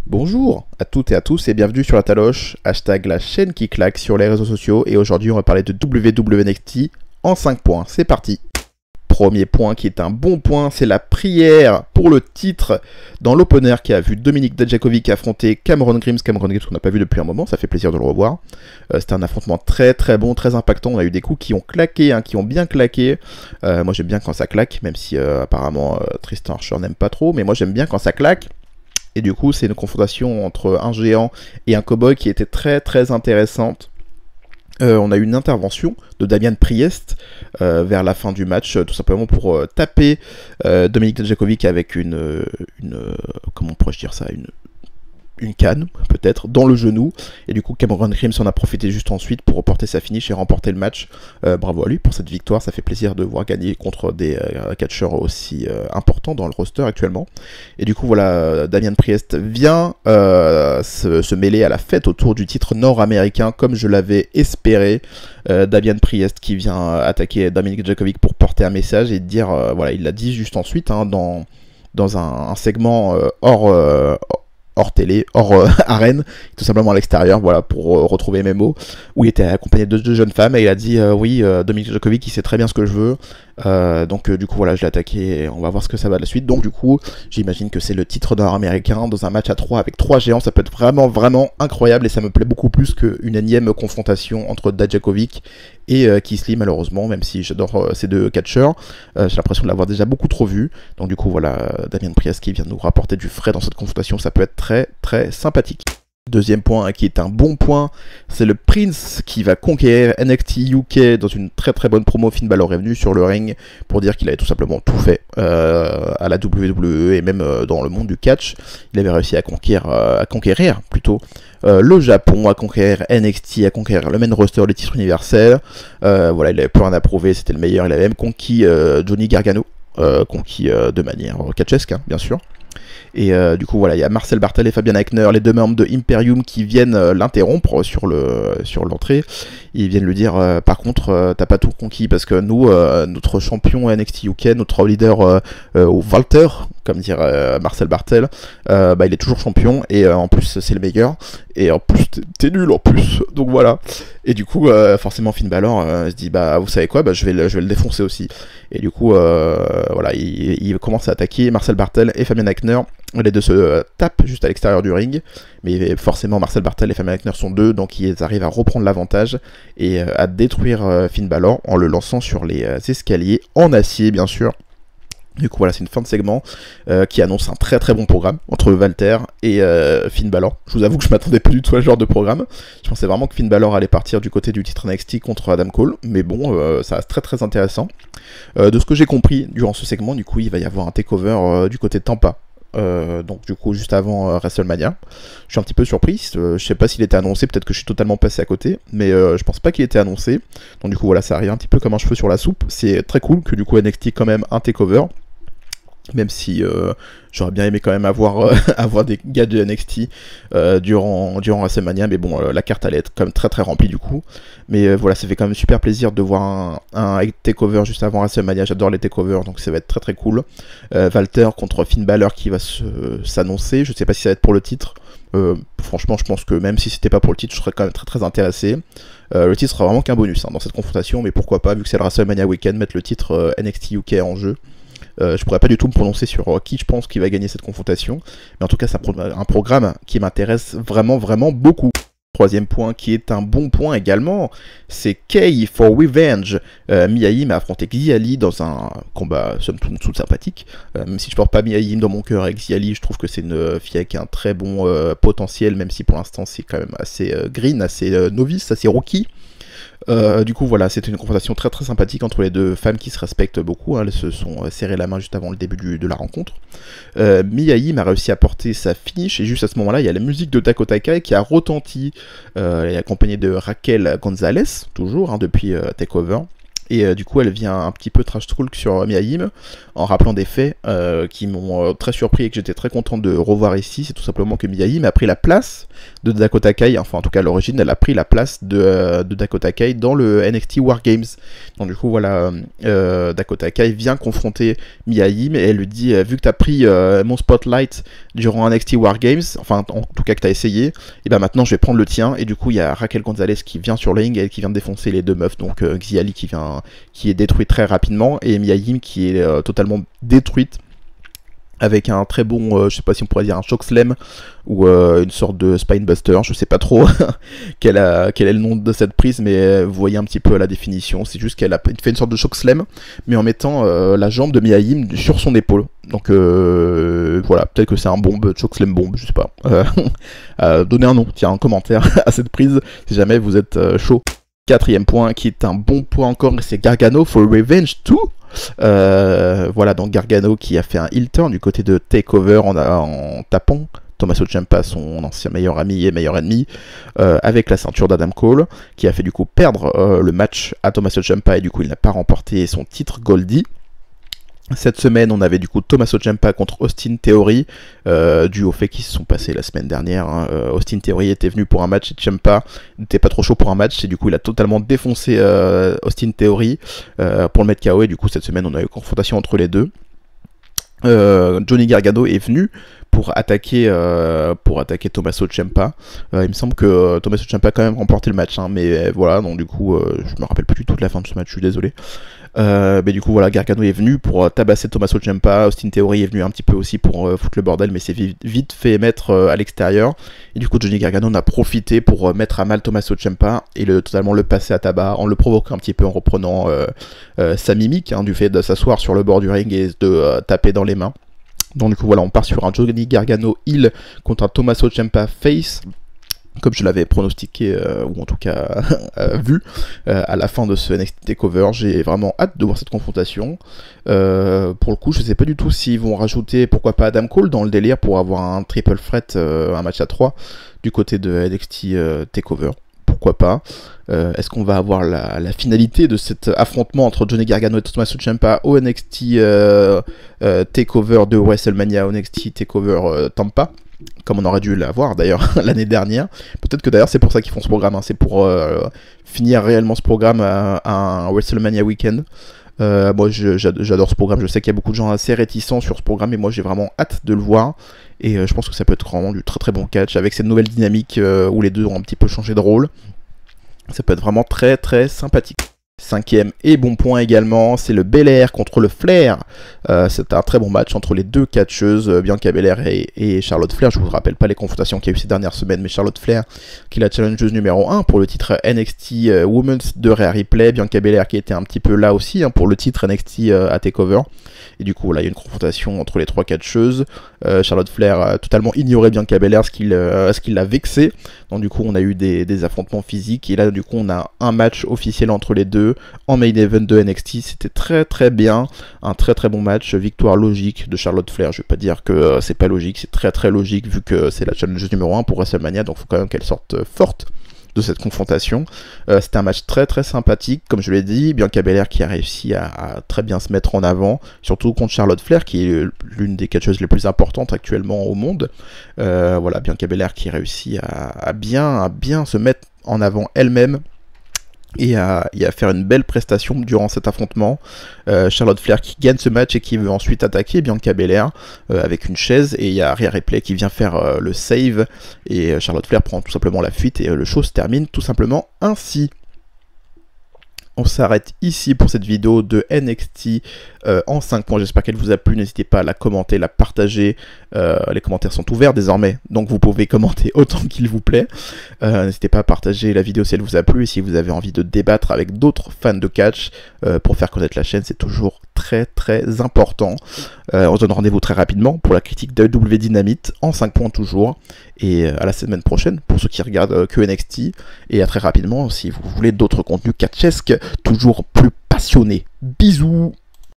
Bonjour à toutes et à tous et bienvenue sur la Taloche, hashtag la chaîne qui claque sur les réseaux sociaux et aujourd'hui on va parler de WWE en 5 points, c'est parti. Premier point qui est un bon point, c'est la prière pour le titre dans l'opener qui a vu Dominik Dijakovic affronter Cameron Grimes qu'on n'a pas vu depuis un moment, ça fait plaisir de le revoir. C'était un affrontement très très bon, très impactant, on a eu des coups qui ont claqué, qui ont bien claqué. Moi j'aime bien quand ça claque, même si apparemment Tristan Archer n'aime pas trop, mais moi j'aime bien quand ça claque. Et du coup, c'est une confrontation entre un géant et un cowboy qui était très très intéressante. On a eu une intervention de Damian Priest vers la fin du match, tout simplement pour taper Dominik Dijakovic avec comment pourrais-je dire ça, une canne, peut-être, dans le genou. Et du coup, Cameron Grimes en a profité juste ensuite pour reporter sa finish et remporter le match. Bravo à lui pour cette victoire. Ça fait plaisir de voir gagner contre des catcheurs aussi importants dans le roster actuellement. Et du coup, voilà, Damian Priest vient se mêler à la fête autour du titre nord-américain, comme je l'avais espéré. Damian Priest qui vient attaquer Dominik Dijakovic pour porter un message et dire, voilà, il l'a dit juste ensuite, dans un segment hors télé, hors arène, tout simplement à l'extérieur, voilà, pour retrouver mes mots, où il était accompagné de deux jeunes femmes, et il a dit oui, Dominik Dijakovic, il sait très bien ce que je veux, donc du coup voilà, je l'ai attaqué, et on va voir ce que ça va de la suite. Donc du coup, j'imagine que c'est le titre nord-américain, dans un match à 3 avec 3 géants, ça peut être vraiment, vraiment incroyable, et ça me plaît beaucoup plus qu'une énième confrontation entre Dijakovic et Keith Lee, malheureusement, même si j'adore ces deux catcheurs, j'ai l'impression de l'avoir déjà beaucoup trop vu. Donc du coup voilà, Damian Priest qui vient nous rapporter du frais dans cette confrontation, ça peut être très très sympathique. Deuxième point qui est un bon point, c'est le Prince qui va conquérir NXT UK dans une très très bonne promo. Finn Balor est venu sur le ring pour dire qu'il avait tout simplement tout fait à la WWE et même dans le monde du catch. Il avait réussi à conquérir plutôt le Japon, à conquérir NXT, à conquérir le main roster, les titres universels. Voilà, il avait plus rien à prouver, c'était le meilleur. Il avait même conquis Johnny Gargano, conquis de manière catchesque, bien sûr. Et du coup voilà, il y a Marcel Barthel et Fabian Aichner, les deux membres de Imperium, qui viennent l'interrompre sur l'entrée. Ils viennent lui dire par contre t'as pas tout conquis, parce que nous, notre champion NXT UK, notre leader Walter, comme dirait Marcel Barthel, il est toujours champion, et en plus c'est le meilleur, et en plus t'es nul en plus, donc voilà. Et du coup forcément Finn Balor se dit vous savez quoi, je vais le défoncer aussi. Et du coup voilà, il commence à attaquer Marcel Barthel et Fabian Aichner. Les deux se tapent juste à l'extérieur du ring, mais forcément Marcel Barthel et Fabian Aichner sont deux, donc ils arrivent à reprendre l'avantage et à détruire Finn Balor en le lançant sur les escaliers en acier, bien sûr. Du coup voilà, c'est une fin de segment qui annonce un très très bon programme entre Walter et Finn Balor. Je vous avoue que je m'attendais pas du tout à ce genre de programme. Je pensais vraiment que Finn Balor allait partir du côté du titre NXT contre Adam Cole, mais bon, ça reste très très intéressant. De ce que j'ai compris durant ce segment, du coup il va y avoir un takeover du côté de Tampa. Donc du coup juste avant WrestleMania. Je suis un petit peu surpris, je sais pas s'il était annoncé, peut-être que je suis totalement passé à côté, mais je pense pas qu'il était annoncé. Donc du coup voilà, ça arrive un petit peu comme un cheveu sur la soupe. C'est très cool que du coup NXT quand même un takeover, même si j'aurais bien aimé quand même avoir des gars de NXT durant WrestleMania, mais bon, la carte allait être quand même très très remplie du coup. Mais voilà, ça fait quand même super plaisir de voir un takeover juste avant WrestleMania. J'adore les takeovers, donc ça va être très très cool. Walter contre Finn Balor qui va s'annoncer, je sais pas si ça va être pour le titre. Franchement, je pense que même si c'était pas pour le titre, je serais quand même très très intéressé. Le titre sera vraiment qu'un bonus dans cette confrontation, mais pourquoi pas, vu que c'est le WrestleMania Weekend, mettre le titre NXT UK en jeu. Je pourrais pas du tout me prononcer sur qui je pense qui va gagner cette confrontation, mais en tout cas c'est un programme qui m'intéresse vraiment vraiment beaucoup. Troisième point qui est un bon point également, c'est Kay for Revenge. Mia Yim a affronté Xia Li dans un combat somme toute sympathique. Même si je porte pas Mia Yim dans mon cœur avec Xia Li, je trouve que c'est une fille avec un très bon potentiel, même si pour l'instant c'est quand même assez green, assez novice, assez rookie. Du coup voilà, c'était une confrontation très très sympathique entre les deux femmes qui se respectent beaucoup, elles se sont serrées la main juste avant le début de la rencontre. Mia Yim a réussi à porter sa finish, et juste à ce moment là il y a la musique de Dakota Kai qui a retenti, elle est accompagnée de Raquel Gonzalez, toujours depuis TakeOver. Et du coup, elle vient un petit peu trash talk sur Mia Yim en rappelant des faits qui m'ont très surpris et que j'étais très content de revoir ici. C'est tout simplement que Mia Yim a pris la place de Dakota Kai, enfin en tout cas à l'origine, elle a pris la place de Dakota Kai dans le NXT War Games. Donc du coup, voilà, Dakota Kai vient confronter Mia Yim et elle lui dit vu que tu as pris mon spotlight durant NXT War Games, enfin en tout cas que tu as essayé, et ben maintenant je vais prendre le tien. Et du coup, il y a Raquel Gonzalez qui vient sur le ring et qui vient de défoncer les deux meufs, donc Xiali qui est détruite très rapidement et Mia Yim qui est totalement détruite avec un très bon, je sais pas si on pourrait dire un choke slam ou une sorte de spinebuster, je sais pas trop quel est le nom de cette prise, mais vous voyez un petit peu la définition, c'est juste qu'elle a fait une sorte de choke slam, mais en mettant la jambe de Mia Yim sur son épaule. Donc voilà, peut-être que c'est un bombe, choke slam bombe, je sais pas. Donnez un nom, tiens, un commentaire à cette prise, si jamais vous êtes chaud. Quatrième point qui est un bon point encore, c'est Gargano for Revenge 2. Voilà, donc Gargano qui a fait un heel turn du côté de TakeOver en tapant Tommaso Ciampa, son ancien meilleur ami et meilleur ennemi, avec la ceinture d'Adam Cole, qui a fait du coup perdre le match à Tommaso Ciampa et du coup il n'a pas remporté son titre Goldie. Cette semaine, on avait du coup Tommaso Ciampa contre Austin Theory, dû au fait qu'ils se sont passés la semaine dernière. Hein. Austin Theory était venu pour un match et Ciampa n'était pas trop chaud pour un match, et du coup il a totalement défoncé Austin Theory pour le mettre KO, et du coup cette semaine on a eu une confrontation entre les deux. Johnny Gargano est venu pour attaquer Tommaso Ciampa. Il me semble que Tommaso Ciampa a quand même remporté le match, hein, mais voilà, donc du coup je me rappelle plus du tout de la fin de ce match, je suis désolé. Mais du coup voilà, Gargano est venu pour tabasser Tommaso Ciampa, Austin Theory est venu un petit peu aussi pour foutre le bordel, mais s'est vite fait mettre à l'extérieur, et du coup Johnny Gargano en a profité pour mettre à mal Tommaso Ciampa et totalement le passer à tabac en le provoquant un petit peu en reprenant sa mimique, hein, du fait de s'asseoir sur le bord du ring et de taper dans les mains. Donc du coup voilà, on part sur un Johnny Gargano heel contre un Tommaso Ciampa face, comme je l'avais pronostiqué, ou en tout cas vu, à la fin de ce NXT TakeOver. J'ai vraiment hâte de voir cette confrontation. Pour le coup, je sais pas du tout s'ils vont rajouter, pourquoi pas Adam Cole dans le délire, pour avoir un triple threat, un match à 3, du côté de NXT TakeOver. Pourquoi pas. Est-ce qu'on va avoir la finalité de cet affrontement entre Johnny Gargano et Tommaso Ciampa au NXT TakeOver de WrestleMania, au NXT TakeOver Tampa, comme on aurait dû l'avoir d'ailleurs l'année dernière. Peut-être que d'ailleurs c'est pour ça qu'ils font ce programme, hein. C'est pour finir réellement ce programme à un WrestleMania Weekend. Moi j'adore ce programme, je sais qu'il y a beaucoup de gens assez réticents sur ce programme, et moi j'ai vraiment hâte de le voir, et je pense que ça peut être vraiment du très très bon catch, avec cette nouvelle dynamique où les deux ont un petit peu changé de rôle. Ça peut être vraiment très très sympathique. Cinquième et bon point également, c'est le Belair contre le Flair. C'est un très bon match entre les deux catcheuses, Bianca Belair et Charlotte Flair. Je vous rappelle pas les confrontations qu'il y a eu ces dernières semaines, mais Charlotte Flair qui est la challengeuse numéro 1 pour le titre NXT Women's de Rhea Ripley. Bianca Belair qui était un petit peu là aussi, hein, pour le titre NXT à TakeOver. Et du coup, là, il y a une confrontation entre les trois catcheuses. Charlotte Flair a totalement ignoré Bianca Belair, ce qui l'a vexé. Donc du coup, on a eu des affrontements physiques. Et là, du coup, on a un match officiel entre les deux en main event de NXT. C'était très très bien. Un très très bon match. Victoire logique de Charlotte Flair. Je vais pas dire que c'est pas logique. C'est très très logique vu que c'est la challengeuse numéro 1 pour WrestleMania. Donc il faut quand même qu'elle sorte forte de cette confrontation. C'était un match très très sympathique, comme je l'ai dit. Bianca Belair qui a réussi à très bien se mettre en avant, surtout contre Charlotte Flair qui est l'une des catcheuses les plus importantes actuellement au monde. Voilà, Bianca Belair qui réussit à bien se mettre en avant elle-même et à faire une belle prestation durant cet affrontement. Charlotte Flair qui gagne ce match et qui veut ensuite attaquer Bianca Belair avec une chaise, et il y a Rhea Ripley qui vient faire le save, et Charlotte Flair prend tout simplement la fuite, et le show se termine tout simplement ainsi. On s'arrête ici pour cette vidéo de NXT en 5 points. J'espère qu'elle vous a plu. N'hésitez pas à la commenter, la partager. Les commentaires sont ouverts désormais, donc vous pouvez commenter autant qu'il vous plaît. N'hésitez pas à partager la vidéo si elle vous a plu, et si vous avez envie de débattre avec d'autres fans de catch pour faire connaître la chaîne, c'est toujours très très important. On se donne rendez-vous très rapidement pour la critique d'AEW Dynamite en 5 points toujours, et à la semaine prochaine pour ceux qui regardent que NXT, et à très rapidement si vous voulez d'autres contenus catchesques toujours plus passionnés. Bisous.